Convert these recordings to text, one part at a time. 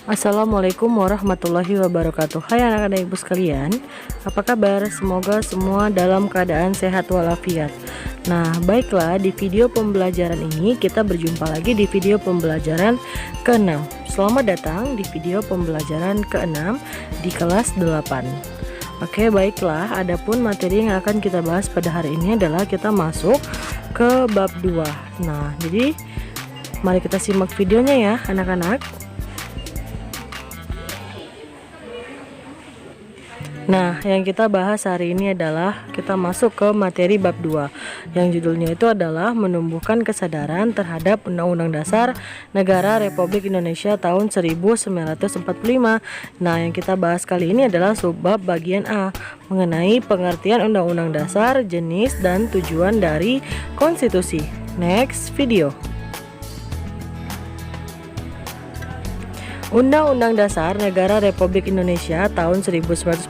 Assalamualaikum warahmatullahi wabarakatuh. Hai anak-anak ibu sekalian, apa kabar? Semoga semua dalam keadaan sehat walafiat. Nah, baiklah, di video pembelajaran ini kita berjumpa lagi di video pembelajaran ke-6. Selamat datang di video pembelajaran ke-6 di kelas 8. Oke, baiklah, adapun materi yang akan kita bahas pada hari ini adalah kita masuk ke bab 2. Nah, jadi mari kita simak videonya ya anak-anak. Nah, yang kita bahas hari ini adalah kita masuk ke materi bab 2 yang judulnya itu adalah menumbuhkan kesadaran terhadap Undang-Undang Dasar Negara Republik Indonesia tahun 1945. Nah, yang kita bahas kali ini adalah subbab bagian A mengenai pengertian Undang-Undang Dasar, jenis dan tujuan dari konstitusi. Next video. Undang-Undang Dasar Negara Republik Indonesia tahun 1945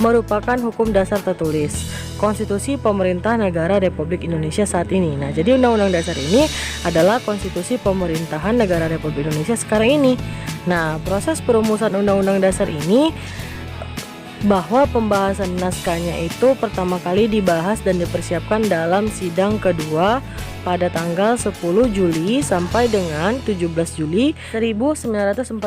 merupakan hukum dasar tertulis konstitusi pemerintah negara Republik Indonesia saat ini. Nah, jadi Undang-Undang Dasar ini adalah konstitusi pemerintahan negara Republik Indonesia sekarang ini. Nah, proses perumusan Undang-Undang Dasar ini bahwa pembahasan naskahnya itu pertama kali dibahas dan dipersiapkan dalam sidang kedua pada tanggal 10 Juli sampai dengan 17 Juli 1945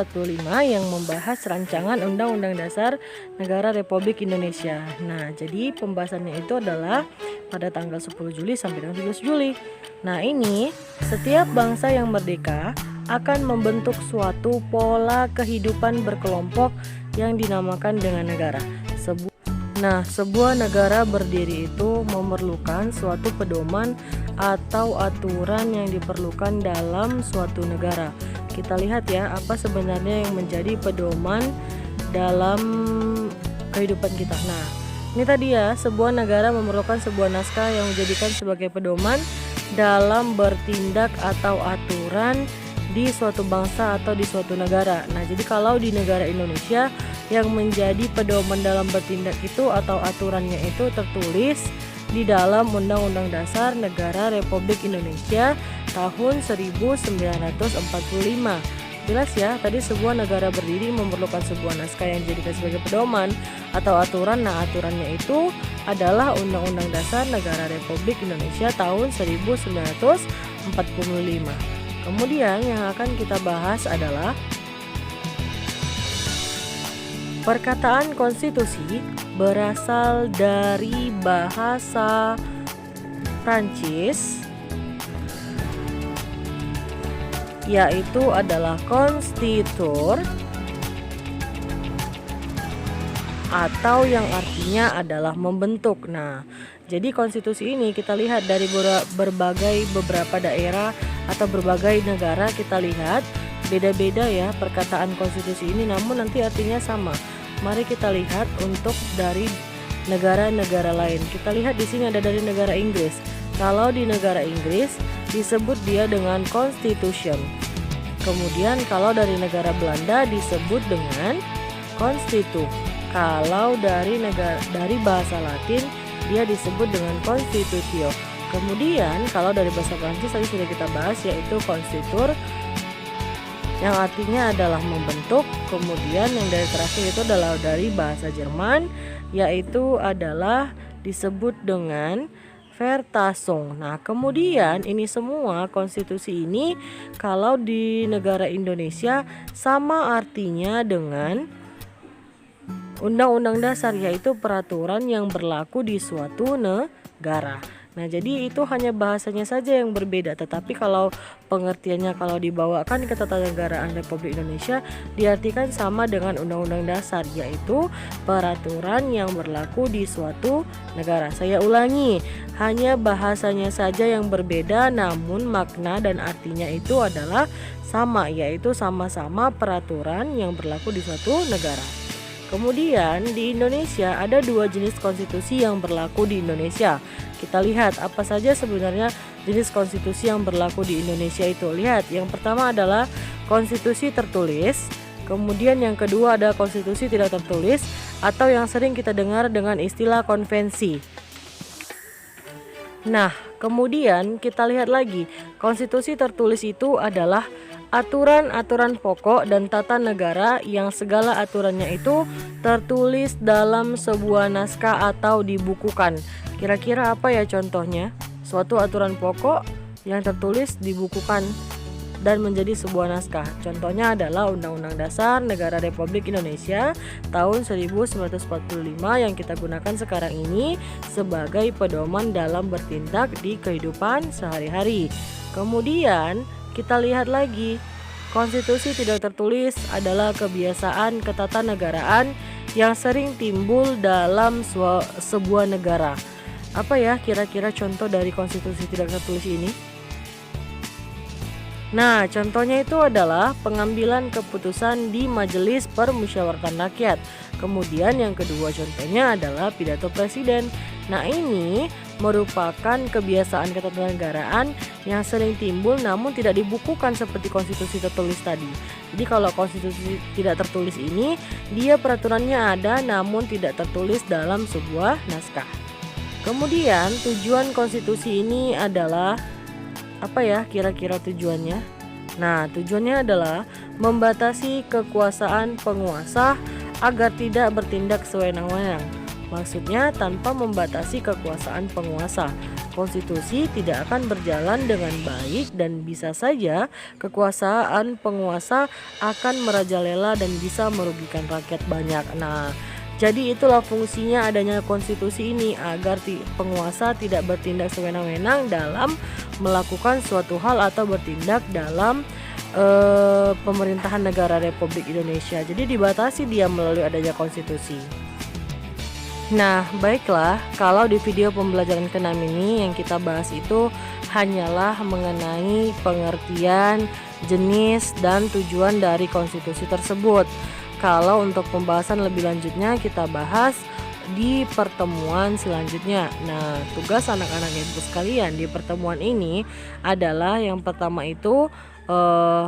yang membahas rancangan Undang-Undang Dasar Negara Republik Indonesia. Nah, jadi pembahasannya itu adalah pada tanggal 10 Juli sampai dengan 17 Juli. Nah, ini setiap bangsa yang merdeka akan membentuk suatu pola kehidupan berkelompok yang dinamakan dengan negara. Sebuah negara berdiri itu memerlukan suatu pedoman atau aturan yang diperlukan dalam suatu negara. Kita lihat ya, apa sebenarnya yang menjadi pedoman dalam kehidupan kita. Nah, ini tadi ya, sebuah negara memerlukan sebuah naskah yang dijadikan sebagai pedoman dalam bertindak atau aturan di suatu bangsa atau di suatu negara. Nah, jadi kalau di negara Indonesia yang menjadi pedoman dalam bertindak itu atau aturannya itu tertulis di dalam Undang-Undang Dasar Negara Republik Indonesia tahun 1945. Jelas ya, tadi sebuah negara berdiri memerlukan sebuah naskah yang dijadikan sebagai pedoman atau aturan. Nah, aturannya itu adalah Undang-Undang Dasar Negara Republik Indonesia tahun 1945. Kemudian yang akan kita bahas adalah perkataan konstitusi berasal dari bahasa Prancis, yaitu adalah constituer, atau yang artinya adalah membentuk. Nah, jadi konstitusi ini kita lihat dari beberapa daerah atau berbagai negara, kita lihat beda-beda ya perkataan konstitusi ini, namun nanti artinya sama. Mari kita lihat untuk dari negara-negara lain. Kita lihat di sini ada dari negara Inggris. Kalau di negara Inggris disebut dia dengan constitution. Kemudian kalau dari negara Belanda disebut dengan constitu. Kalau dari bahasa Latin dia disebut dengan constitutio. Kemudian kalau dari bahasa Prancis tadi sudah kita bahas, yaitu constituer, yang artinya adalah membentuk. Kemudian yang dari terakhir itu adalah dari bahasa Jerman, yaitu adalah disebut dengan Verfassung. Nah, kemudian ini semua konstitusi ini kalau di negara Indonesia sama artinya dengan Undang-Undang Dasar, yaitu peraturan yang berlaku di suatu negara. Nah, jadi itu hanya bahasanya saja yang berbeda, tetapi kalau pengertiannya kalau dibawakan ke Ketatanegaraan Republik Indonesia diartikan sama dengan Undang-Undang Dasar, yaitu peraturan yang berlaku di suatu negara. Saya ulangi, hanya bahasanya saja yang berbeda, namun makna dan artinya itu adalah sama, yaitu sama-sama peraturan yang berlaku di suatu negara. Kemudian di Indonesia ada dua jenis konstitusi yang berlaku di Indonesia. Kita lihat apa saja sebenarnya jenis konstitusi yang berlaku di Indonesia itu. Lihat, yang pertama adalah konstitusi tertulis. Kemudian yang kedua ada konstitusi tidak tertulis atau yang sering kita dengar dengan istilah konvensi. Nah, kemudian kita lihat lagi, konstitusi tertulis itu adalah aturan-aturan pokok dan tata negara yang segala aturannya itu tertulis dalam sebuah naskah atau dibukukan. Kira-kira apa ya contohnya? Suatu aturan pokok yang tertulis dibukukan dan menjadi sebuah naskah. Contohnya adalah Undang-Undang Dasar Negara Republik Indonesia tahun 1945 yang kita gunakan sekarang ini sebagai pedoman dalam bertindak di kehidupan sehari-hari. Kemudian kita lihat lagi, konstitusi tidak tertulis adalah kebiasaan ketatanegaraan yang sering timbul dalam sebuah negara. Apa ya kira-kira contoh dari konstitusi tidak tertulis ini? Nah, contohnya itu adalah pengambilan keputusan di Majelis Permusyawaratan Rakyat. Kemudian yang kedua contohnya adalah pidato presiden. Nah, ini merupakan kebiasaan ketatanegaraan yang sering timbul namun tidak dibukukan seperti konstitusi tertulis tadi. Jadi kalau konstitusi tidak tertulis ini, dia peraturannya ada namun tidak tertulis dalam sebuah naskah. Kemudian tujuan konstitusi ini adalah apa ya kira-kira tujuannya? Nah, tujuannya adalah membatasi kekuasaan penguasa agar tidak bertindak sewenang-wenang. Maksudnya tanpa membatasi kekuasaan penguasa, konstitusi tidak akan berjalan dengan baik dan bisa saja kekuasaan penguasa akan merajalela dan bisa merugikan rakyat banyak. Nah, jadi itulah fungsinya adanya konstitusi ini agar penguasa tidak bertindak sewenang-wenang dalam melakukan suatu hal atau bertindak dalam pemerintahan negara Republik Indonesia. Jadi dibatasi dia melalui adanya konstitusi. Nah, baiklah, kalau di video pembelajaran ke-6 ini yang kita bahas itu hanyalah mengenai pengertian, jenis, dan tujuan dari konstitusi tersebut. Kalau untuk pembahasan lebih lanjutnya kita bahas di pertemuan selanjutnya. Nah, tugas anak-anak ibu sekalian di pertemuan ini adalah yang pertama itu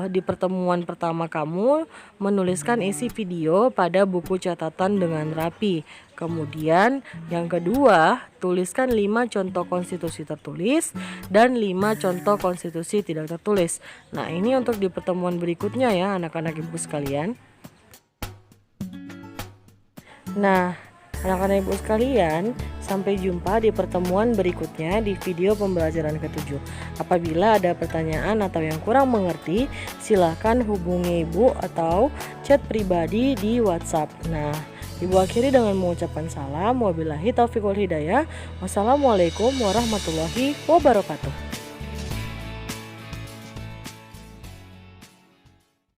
di pertemuan pertama kamu menuliskan isi video pada buku catatan dengan rapi. Kemudian yang kedua, tuliskan 5 contoh konstitusi tertulis dan 5 contoh konstitusi tidak tertulis. Nah, ini untuk di pertemuan berikutnya ya anak-anak ibu sekalian. Nah, anak-anak ibu sekalian, sampai jumpa di pertemuan berikutnya di video pembelajaran ke-7. Apabila ada pertanyaan atau yang kurang mengerti, silakan hubungi ibu atau chat pribadi di WhatsApp. Nah, ibu akhiri dengan mengucapkan salam. Wabillahi taufiq wal hidayah. Wassalamualaikum warahmatullahi wabarakatuh.